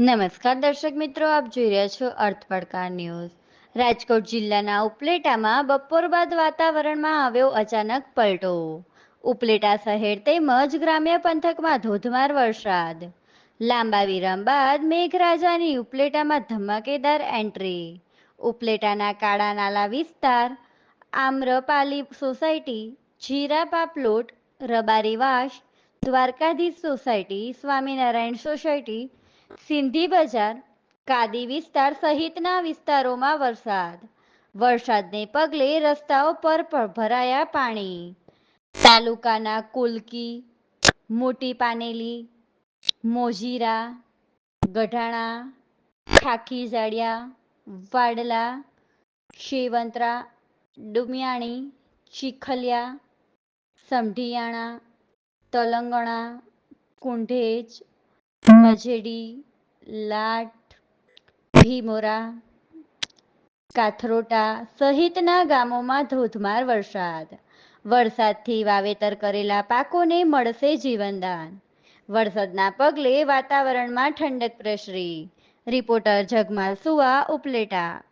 નમસ્કાર દર્શક મિત્રો, આપ જોઈ રહ્યા છો અર્થ પડકાર ન્યૂઝ. રાજકોટ જિલ્લાના ઉપલેટામાં બપોર બાદ વાતાવરણમાં આવ્યો અચાનક પલટો. ઉપલેટા શહેર તેમજ ગ્રામ્ય પંથકમાં ધોધમાર વરસાદ. લાંબા વિરામ બાદ મેઘરાજાની ઉપલેટામાં ધમાકેદાર એન્ટ્રી. ઉપલેટાના કાળા નાલા વિસ્તાર, આમ્રપાલી સોસાયટી, જીરાપા plot, Rabariwas, Dwarkadhish society, Swaminarayan society, Sindhi બજાર, કાદી વિસ્તાર સહિતના વિસ્તારોમાં વરસાદને પગલે રસ્તાઓ પર ભરાયા પાણી. તાલુકાના કુલકી, મોટી પાનેલી, મોજીરા, ગઢાણા, ખાખી જાડિયા, વાડલા, શેવંતરા, ડુમિયાણી, ચીખલિયા, સમઢિયાણા, તલંગણા, કુંઢેજ, મજેડી, લાઠ, ભીમોરા, કાથરોટા સહિતના ગામોમાં ધોધમાર વરસાદથી વાવેતર કરેલા પાકોને મળશે જીવનદાન. વરસાદના પગલે વાતાવરણમાં ઠંડક પ્રસરી. રિપોર્ટર જગમાલ સુવા, ઉપલેટા.